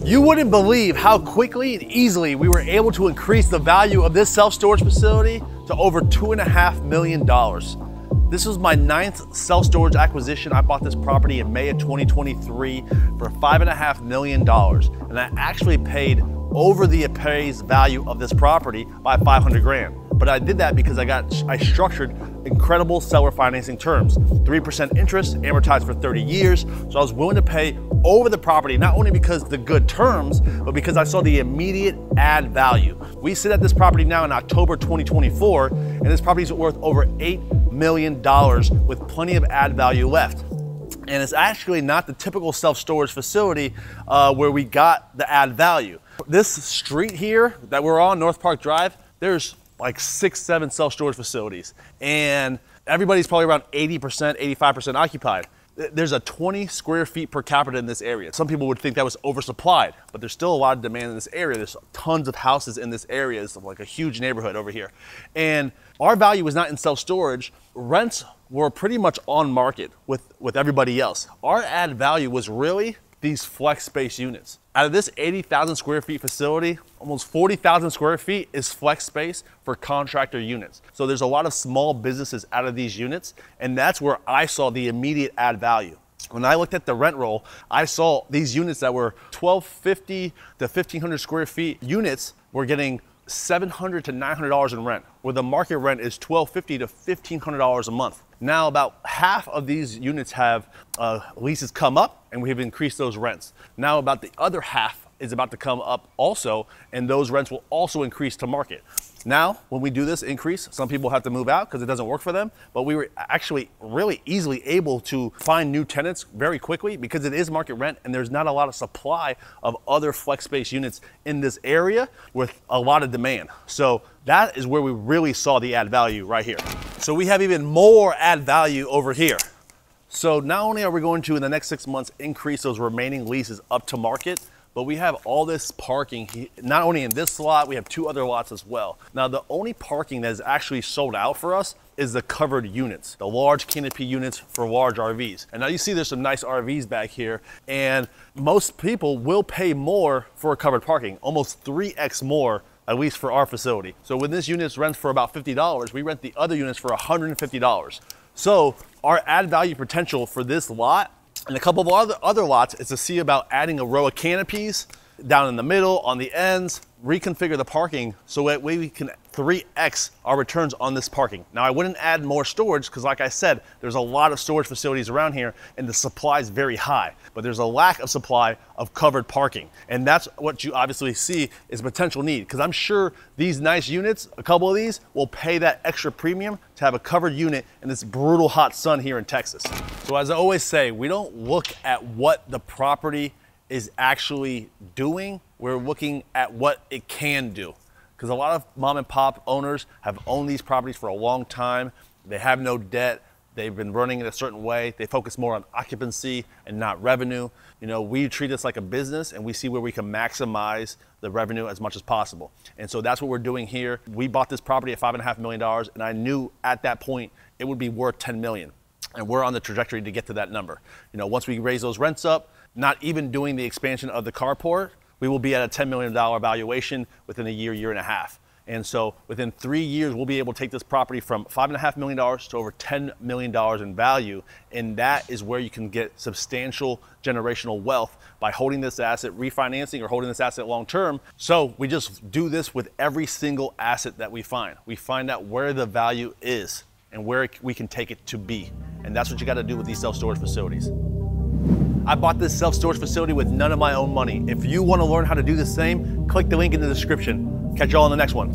You wouldn't believe how quickly and easily we were able to increase the value of this self-storage facility to over $2.5 million. This was my 9th self-storage acquisition. I bought this property in May of 2023 for $5.5 million. And I actually paid over the appraised value of this property by 500 grand. But I did that because I structured incredible seller financing terms. 3% interest, amortized for 30 years. So I was willing to pay over the property, not only because of the good terms, but because I saw the immediate add value. We sit at this property now in October 2024, and this property is worth over $8 million with plenty of add value left. And it's actually not the typical self-storage facility where we got the add value. This street here that we're on, North Park Drive, there's like 6, 7 self-storage facilities, and everybody's probably around 80%, 85% occupied. There's a 20 square feet per capita in this area. Some people would think that was oversupplied, but there's still a lot of demand in this area. There's tons of houses in this area. It's like a huge neighborhood over here. And our value was not in self-storage. Rents were pretty much on market with everybody else. Our add value was really these flex space units. Out of this 80,000 square feet facility, almost 40,000 square feet is flex space for contractor units. So there's a lot of small businesses out of these units, and that's where I saw the immediate add value. When I looked at the rent roll, I saw these units that were 1,250 to 1,500 square feet units were getting $700 to $900 in rent, where the market rent is $1,250 to $1,500 a month. Now about half of these units have leases come up, and we've increased those rents. Now about the other half is about to come up also, and those rents will also increase to market. Now, when we do this increase, some people have to move out because it doesn't work for them, but we were actually really easily able to find new tenants very quickly because it is market rent and there's not a lot of supply of other flex space units in this area with a lot of demand. So that is where we really saw the add value right here. So we have even more add value over here. So not only are we going to, in the next 6 months, increase those remaining leases up to market, but we have all this parking, not only in this lot, we have 2 other lots as well. Now, the only parking that is actually sold out for us is the covered units, the large canopy units for large RVs. And now you see there's some nice RVs back here, and most people will pay more for covered parking, almost 3x more, at least for our facility. So when this unit rents for about $50, we rent the other units for $150. So our add value potential for this lot and a couple of other lots is to see about adding a row of canopies down in the middle, on the ends, reconfigure the parking so that way we can 3x our returns on this parking. Now I wouldn't add more storage because like I said, there's a lot of storage facilities around here and the supply is very high, but there's a lack of supply of covered parking. And that's what you obviously see is potential need, because I'm sure these nice units, a couple of these, will pay that extra premium to have a covered unit in this brutal hot sun here in Texas. So as I always say, we don't look at what the property is actually doing, we're looking at what it can do. Because a lot of mom and pop owners have owned these properties for a long time. They have no debt. They've been running it a certain way. They focus more on occupancy and not revenue. You know, we treat this like a business and we see where we can maximize the revenue as much as possible. And so that's what we're doing here. We bought this property at $5.5 million and I knew at that point it would be worth $10 million. And we're on the trajectory to get to that number. You know, once we raise those rents up, not even doing the expansion of the carport, we will be at a $10 million valuation within a year, year and a half. And so within 3 years, we'll be able to take this property from $5.5 million to over $10 million in value. And that is where you can get substantial generational wealth by holding this asset, refinancing, or holding this asset long term. So we just do this with every single asset that we find. We find out where the value is and where we can take it to be. And that's what you got to do with these self-storage facilities. I bought this self-storage facility with none of my own money. If you want to learn how to do the same, click the link in the description. Catch y'all on the next one.